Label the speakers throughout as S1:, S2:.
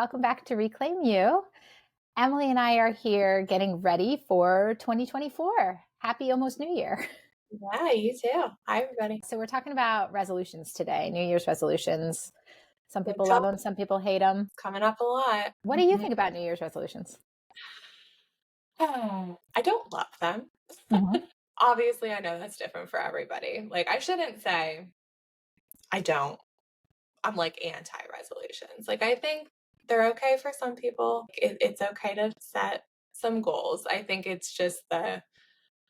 S1: welcome back to Reclaim You. Emily and I are here getting ready for 2024. Happy almost New Year.
S2: Yeah, you too. Hi, everybody.
S1: So, we're talking about resolutions today, New Year's resolutions. Some
S2: Big
S1: people love them,
S2: topic
S1: some people hate them.
S2: coming up a lot.
S1: What do you think about New Year's resolutions?
S2: I don't love them.
S1: Mhm.
S2: Obviously, I know that's different for everybody. Like, I shouldn't say I don't. I'm like anti resolutions. Like, I think they're okay for some people. It's okay to set some goals. I think it's just the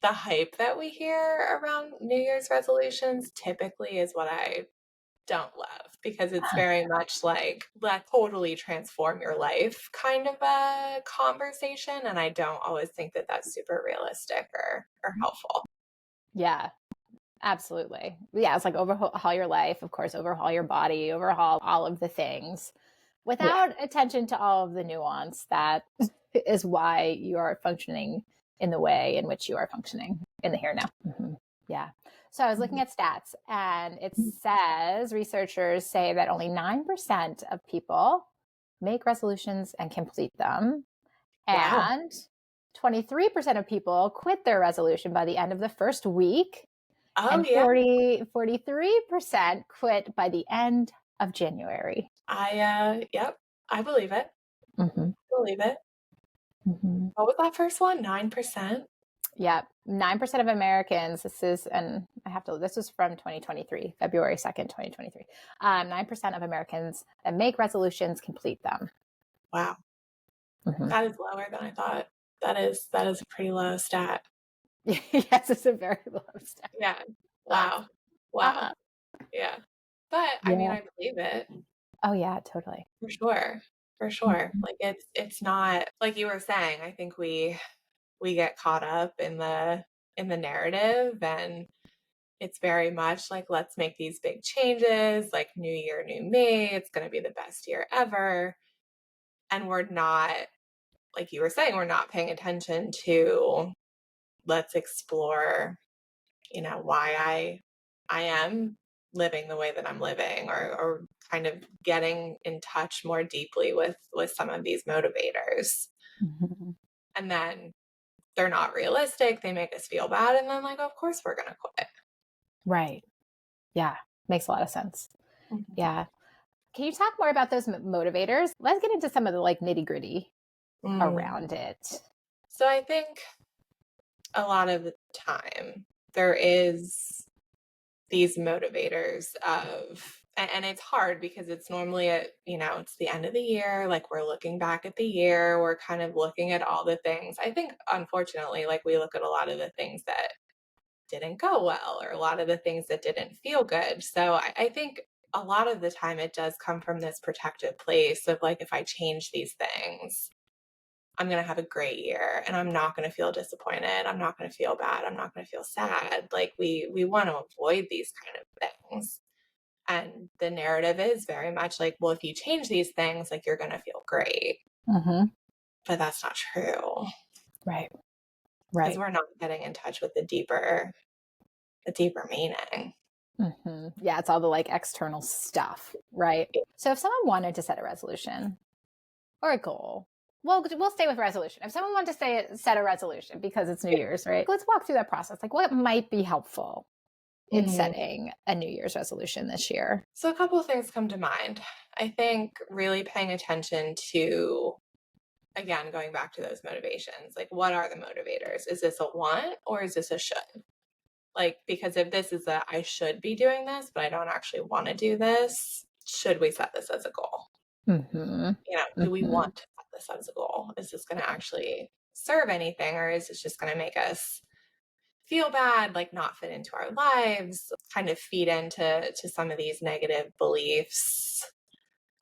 S2: hype that we hear around New Year's resolutions typically is what I don't love, because it's very much like, let's totally transform your life kind of a conversation, and I don't always think that that's super realistic or helpful.
S1: Yeah, absolutely. Yeah, it's like overhaul your life, of course, overhaul your body, overhaul all of the things
S2: Yeah.
S1: without attention to all of the nuance that is why you are functioning in the way in which you are functioning in the here and now. Yeah. So I was looking at stats, and it says researchers say that only 9% of people make resolutions and complete them.
S2: Wow.
S1: And 23% of people quit their resolution by the end of the first week.
S2: Oh
S1: And
S2: yeah.
S1: 43% quit by the end of January.
S2: Yep, I believe it.
S1: Mm-hmm.
S2: Believe it.
S1: Mm-hmm.
S2: What was that first one? 9%?
S1: Yeah, 9% of Americans, this is from 2023, February 2nd, 2023. 9% of Americans that make resolutions complete them.
S2: Wow.
S1: Mm-hmm.
S2: That is lower than I thought. That is a pretty low stat.
S1: Yes, it's a very low stat.
S2: Yeah.
S1: Uh,
S2: Wow. Wow.
S1: uh,
S2: Yeah. But I mean,
S1: yeah.
S2: I believe it.
S1: Oh, yeah, totally.
S2: For sure. For sure.
S1: Mhm.
S2: Like, it's not like you were saying. I think we get caught up in the narrative, and it's very much like, let's make these big changes, like new year, new me. It's going to be the best year ever. And we're not, like you were saying, we're not paying attention to, let's explore, why I am living the way that I'm living, or kind of getting in touch more deeply with some of these motivators.
S1: Mhm.
S2: And then they're not realistic, they make us feel bad, and then, like, of course we're gonna quit.
S1: Right. Yeah, makes a lot of sense.
S2: Mhm.
S1: Yeah. Can you talk more about those motivators? Let's get into some of the like nitty gritty
S2: Mm.
S1: around it.
S2: So I think a lot of the time there is these motivators and it's hard because it's normally it's the end of the year, like we're looking back at the year, we're kind of looking at all the things. I think, unfortunately, like, we look at a lot of the things that didn't go well, or a lot of the things that didn't feel good. So I think a lot of the time it does come from this protective place of, like, if I change these things, I'm going to have a great year, and I'm not going to feel disappointed. I'm not going to feel bad. I'm not going to feel sad. Like, we want to avoid these kind of things. And the narrative is very much like, well, if you change these things, like, you're going to feel great.
S1: Mm-hmm.
S2: But that's not true,
S1: Right.
S2: because
S1: Right.
S2: we're not getting in touch with the deeper meaning.
S1: Mm-hmm. Yeah, it's all the like external stuff, right? So if someone wanted to set a resolution or a goal, well, we'll stay with resolution. If someone wanted to set a resolution because it's New Year's, right? Let's walk through that process. Like, what might be helpful in
S2: Mhm.
S1: setting a New Year's resolution this year?
S2: So a couple of things come to mind. I think really paying attention to, again, going back to those motivations, like, what are the motivators? Is this a want, or is this a should? Like, because if this is a, I should be doing this, but I don't actually want to do this, should we set this as a goal?
S1: Mm-hmm.
S2: Do we
S1: Mm-hmm.
S2: want to set this as a goal? Is this going to actually serve anything, or is this just going to make us feel bad, like not fit into our lives, kind of feed into some of these negative beliefs?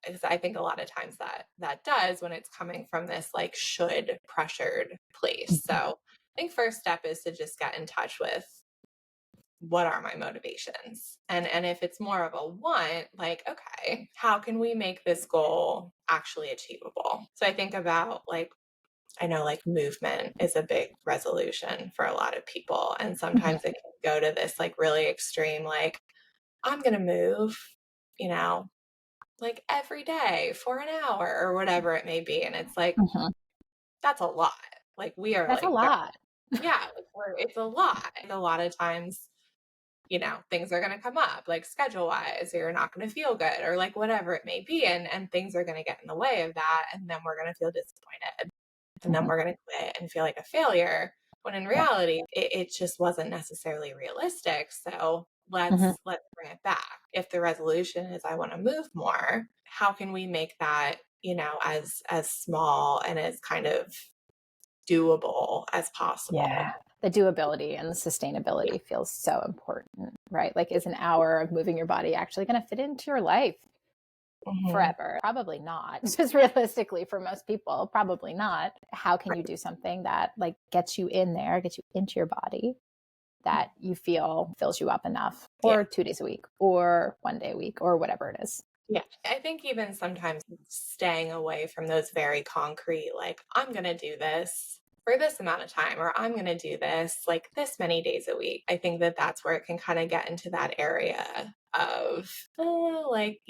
S2: Because I think a lot of times that does, when it's coming from this, like, should pressured place. So I think first step is to just get in touch with, what are my motivations, and if it's more of a want, like, okay, how can we make this goal actually achievable? So I think about, like, I know, like, movement is a big resolution for a lot of people, and sometimes it can go to this, like, really extreme, like, I'm gonna move, you know like every day for an hour or whatever it may be. And it's like,
S1: Mhm.
S2: that's a lot. Like we are
S1: That's a
S2: like,
S1: lot.
S2: yeah, like it's a lot. And a lot of times, things are going to come up like schedule wise, or you're not going to feel good or like whatever it may be. And things are going to get in the way of that. And then we're going to feel disappointed. And then
S1: Mhm.
S2: we're going to quit and feel like a failure. When in
S1: Yeah.
S2: reality, it just wasn't necessarily realistic. So
S1: Mhm.
S2: let's bring it back. If the resolution is I want to move more, how can we make that, as small and as kind of doable as possible?
S1: Yeah. The doability and the
S2: Yeah.
S1: sustainability feels so important, right? Like, is an hour of moving your body actually going to fit into your life
S2: Hmm.
S1: forever? Probably not. Just realistically, for most people, probably not. How can you do something that like gets you in there, gets you into your body, that you feel fills you up enough,
S2: Yeah.
S1: or 2 days a week, or 1 day a week, or whatever it is?
S2: Yeah. I think even sometimes staying away from those very concrete, like, I'm going to do this for this amount of time, or I'm going to do this like this many days a week. I think that that's where it can kind of get into that area of, like,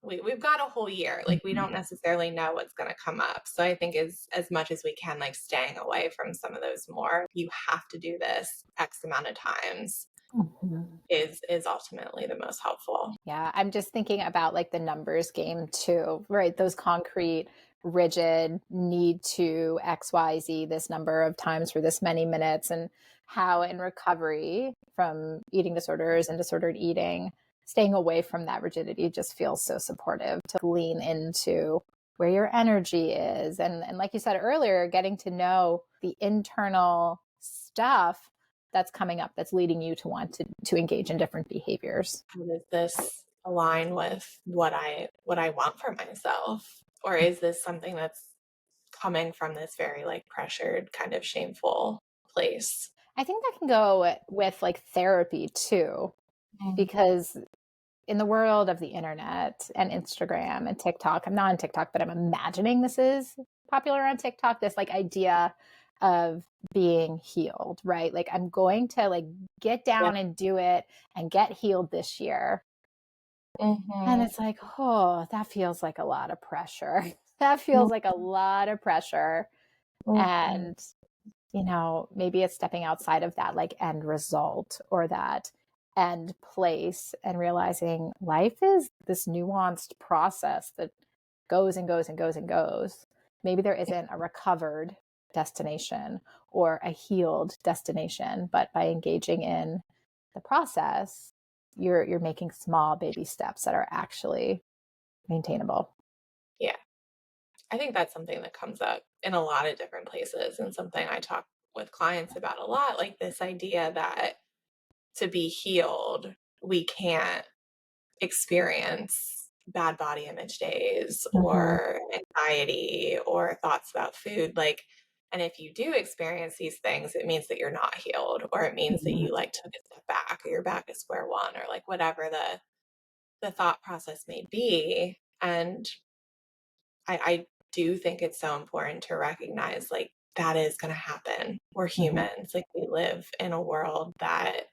S2: we've got a whole year. Like, we
S1: Mhm.
S2: don't necessarily know what's going to come up. So I think as much as we can, like, staying away from some of those more, you have to do this X amount of times
S1: Mhm.
S2: is ultimately the most helpful.
S1: Yeah, I'm just thinking about like the numbers game too, right? Those concrete, rigid need to XYZ this number of times for this many minutes, and how in recovery from eating disorders and disordered eating, staying away from that rigidity just feels so supportive to lean into where your energy is. And like you said earlier, getting to know the internal stuff that's coming up that's leading you to want to engage in different behaviors.
S2: How does this align with what I want for myself? Or is this something that's coming from this very like pressured, kind of shameful place?
S1: I think that can go with like therapy too,
S2: Mm.
S1: because in the world of the internet and Instagram and TikTok, I'm not on TikTok, but I'm imagining this is popular on TikTok, this like idea of being healed, right? Like, I'm going to like get
S2: Yeah.
S1: down and do it and get healed this year. And
S2: Mhm.
S1: it's like, oh, that feels like a lot of pressure. That feels like a lot of pressure.
S2: Mhm.
S1: And maybe it's stepping outside of that like end result or that end place and realizing life is this nuanced process that goes and goes and goes and goes. Maybe there isn't a recovered destination or a healed destination, but by engaging in the process, you're making small baby steps that are actually maintainable.
S2: Yeah. I think that's something that comes up in a lot of different places and something I talk with clients about a lot, like this idea that to be healed, we can't experience bad body image days
S1: Mhm.
S2: or anxiety or thoughts about food. Like, and if you do experience these things, it means that you're not healed, or it means that
S1: Mhm.
S2: you like took a step back, or you're back at square one, or like whatever the thought process may be. And I do think it's so important to recognize like that is going to happen. We're
S1: Mhm.
S2: humans. Like, we live in a world that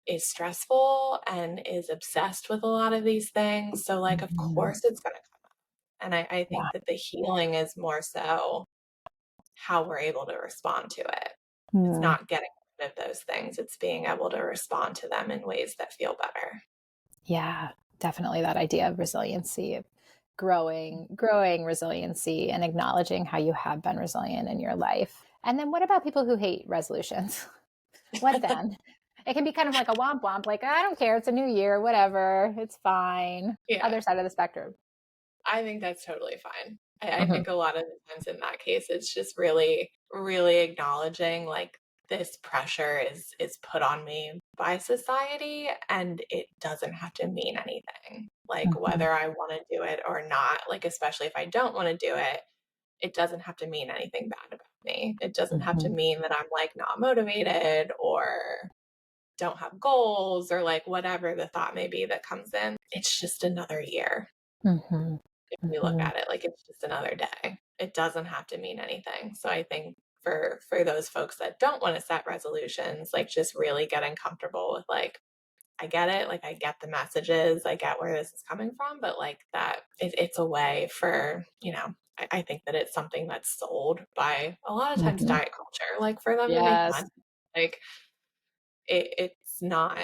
S2: is stressful and is obsessed with a lot of these things. So, like, of
S1: Mhm.
S2: course it's going to come up. And I
S1: Yeah.
S2: think that the healing is more so how we're able to respond to it. It's
S1: Mm.
S2: not getting rid of those things, it's being able to respond to them in ways that feel better.
S1: Yeah, definitely that idea of resiliency, of growing resiliency and acknowledging how you have been resilient in your life. And then what about people who hate resolutions? What then? It can be kind of like a womp womp, like, I don't care, it's a new year, whatever, it's fine.
S2: Yeah,
S1: Other side of the spectrum.
S2: I think that's totally fine. I
S1: Mhm.
S2: think a lot of the times in that case, it's just really, really acknowledging like this pressure is put on me by society, and it doesn't have to mean anything. Like,
S1: Mhm.
S2: whether I want to do it or not, like, especially if I don't want to do it, it doesn't have to mean anything bad about me. It doesn't have to
S1: Mhm.
S2: mean that I'm like not motivated or don't have goals or like whatever the thought may be that comes in. It's just another year.
S1: Mhm.
S2: If we look
S1: Mhm.
S2: at it like it's just another day. It doesn't have to mean anything. So I think for those folks that don't want to set resolutions, like, just really getting comfortable with like I get it. Like, I get the messages, I get where this is coming from, but like that, it's a way for, I think that it's something that's sold by a lot of times
S1: Mhm.
S2: diet culture, like for them to make
S1: Yes.
S2: money. Like it's not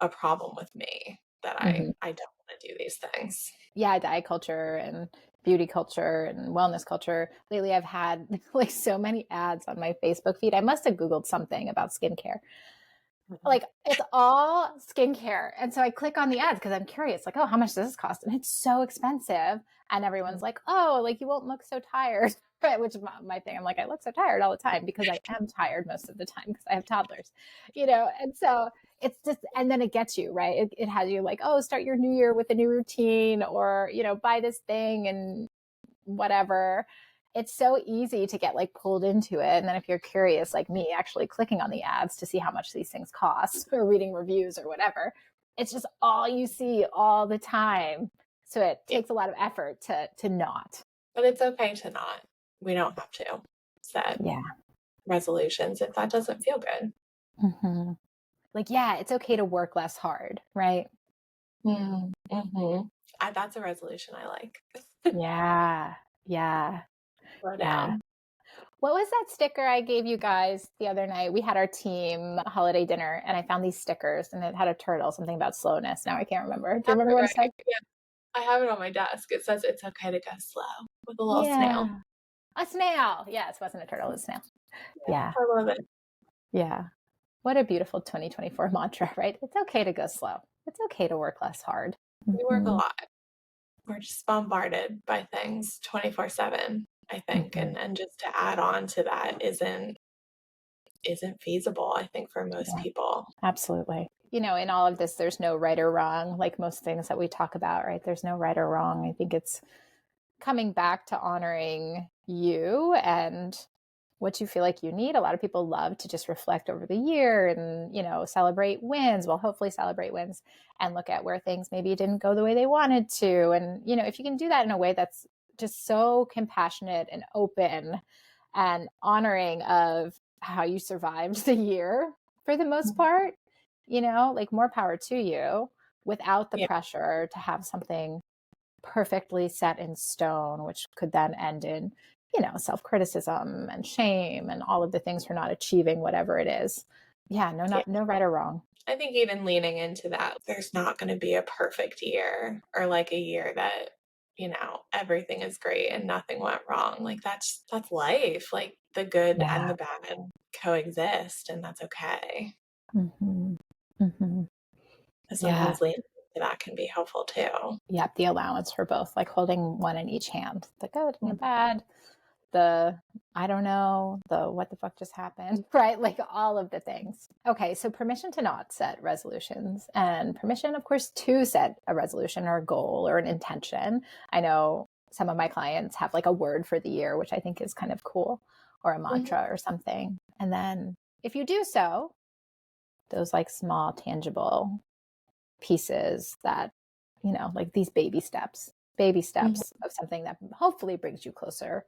S2: a problem with me that
S1: Mhm.
S2: I don't want to do these things.
S1: Yeah, diet culture and beauty culture and wellness culture. Lately, I've had like so many ads on my Facebook feed. I must have Googled something about skincare.
S2: Mhm.
S1: Like it's all skincare. And so I click on the ads because I'm curious, like, oh, how much does this cost? And it's so expensive. And everyone's like, oh, like you won't look so tired. Right. Which is my thing. I'm like, I look so tired all the time because I am tired most of the time because I have toddlers, and so it's just, and then it gets you, right? It has you like, oh, start your new year with a new routine or, buy this thing and whatever. It's so easy to get like pulled into it. And then if you're curious, like me, actually clicking on the ads to see how much these things cost or reading reviews or whatever, it's just all you see all the time. So it
S2: Yeah,
S1: takes a lot of effort to not.
S2: but it's okay to not. We don't have to set
S1: Yeah.
S2: resolutions if that doesn't feel good.
S1: Mm-hmm. Like, yeah, it's okay to work less hard, right?
S2: Mm-hmm. That's a resolution I like.
S1: Yeah. Yeah.
S2: Slow
S1: Yeah.
S2: down.
S1: What was that sticker I gave you guys the other night? We had our team holiday dinner and I found these stickers and it had a turtle, something about slowness. Now I can't remember. Do you
S2: That's
S1: remember what it said?
S2: right. Yeah, I have it on my desk. It says it's okay to go slow with a little snail.
S1: Yeah. A snail. Yes, it wasn't a turtle, it was a snail.
S2: Yeah,
S1: Yeah.
S2: I love it.
S1: Yeah. What a beautiful 2024 mantra, right? It's okay to go slow. It's okay to work less hard.
S2: We work a
S1: Mm-hmm.
S2: lot. We're just bombarded by things 24/7, I think.
S1: Mm-hmm.
S2: And just to add on to that isn't feasible, I think, for most
S1: Yeah,
S2: people.
S1: absolutely. In all of this, there's no right or wrong, like most things that we talk about, right? There's no right or wrong. I think it's coming back to honoring you and what you feel like you need. A lot of people love to just reflect over the year and, celebrate wins. Well, hopefully celebrate wins and look at where things maybe didn't go the way they wanted to. And, if you can do that in a way that's just so compassionate and open and honoring of how you survived the year for the most part, like more power to you without the
S2: Yeah.
S1: pressure to have something perfectly set in stone, which could then end in, self-criticism and shame and all of the things for not achieving whatever it is. Yeah,
S2: Yeah.
S1: no right or wrong.
S2: I think even leaning into that, there's not going to be a perfect year or like a year that, everything is great and nothing went wrong. Like that's life. Like the good and
S1: Yeah.
S2: the bad coexist, and that's okay.
S1: Mm-hmm. Mm-hmm. Yeah.
S2: Sometimes leaning into that can be helpful too.
S1: Yep. The allowance for both, like holding one in each hand, the good and the
S2: Mhm.
S1: bad, the I don't know, the what the fuck just happened, right? Like all of the things. Okay, so permission to not set resolutions and permission, of course, to set a resolution or a goal or an intention. I know some of my clients have like a word for the year, which I think is kind of cool, or a
S2: Mhm.
S1: mantra or something. And then if you do so, those like small, tangible pieces that, like these baby
S2: Mhm.
S1: steps of something that hopefully brings you closer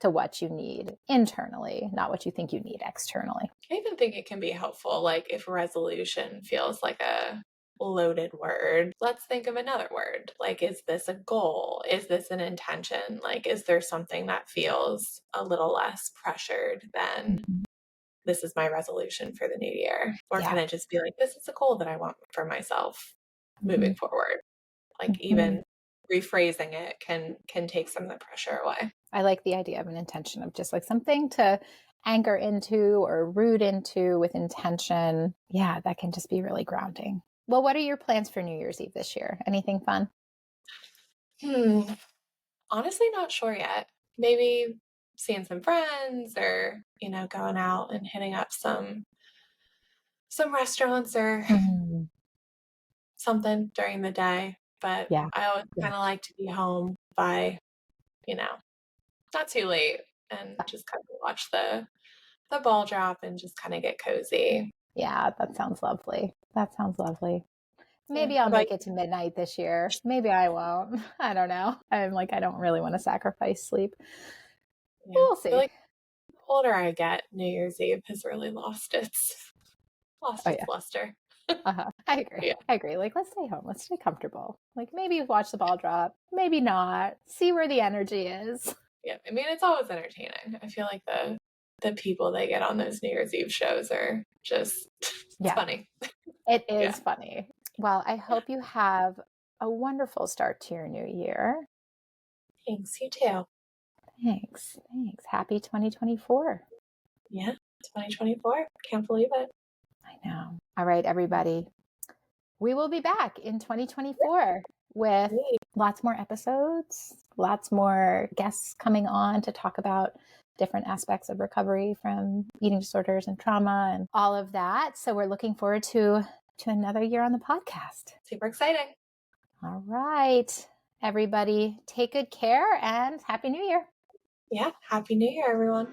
S1: to what you need internally, not what you think you need externally.
S2: I even think it can be helpful, like if resolution feels like a loaded word, let's think of another word. Like, is this a goal? Is this an intention? Like, is there something that feels a little less pressured than
S1: Mhm.
S2: this is my resolution for the new year? Or
S1: Yeah.
S2: can it just be like, this is a goal that I want for myself moving
S1: Mhm.
S2: forward? Like,
S1: Mhm.
S2: even rephrasing it can take some of the pressure away.
S1: I like the idea of an intention of just like something to anchor into or root into with intention. Yeah, that can just be really grounding. Well, what are your plans for New Year's Eve this year? Anything fun?
S2: Hmm. Honestly, not sure yet. Maybe seeing some friends or, going out and hitting up some restaurants or
S1: Mhm.
S2: something during the day. But
S1: Yeah.
S2: I always
S1: Yeah.
S2: kind of like to be home by, you know, not too late and just kind of watch the ball drop and just kind of get cozy.
S1: Yeah, that sounds lovely. That sounds lovely.
S2: Yeah.
S1: Maybe I'll
S2: What about
S1: make it to midnight this year. Maybe I won't. I don't know. I'm like, I don't really want to sacrifice sleep.
S2: you? Yeah.
S1: We'll
S2: I feel
S1: see.
S2: like the older I get, New Year's Eve has really lost its
S1: Oh,
S2: lost its
S1: yeah.
S2: luster.
S1: I agree.
S2: Yeah.
S1: I agree. Like, let's stay home. Let's stay comfortable. Like, maybe watch the ball drop. Maybe not. See where the energy is.
S2: Yeah. I mean, it's always entertaining. I feel like the people they get on those New Year's Eve shows are just, it's funny.
S1: It is
S2: Yeah.
S1: funny. Well, I hope you have a wonderful start to your new year.
S2: Thanks. You too.
S1: Thanks. Happy 2024.
S2: Yeah. 2024. Can't believe it.
S1: I know. All right, everybody. We will be back in 2024 with lots more episodes, lots more guests coming on to talk about different aspects of recovery from eating disorders and trauma and all of that. So we're looking forward to another year on the podcast.
S2: Super exciting.
S1: All right, everybody, take good care and Happy New Year.
S2: Yeah. Happy New Year, everyone.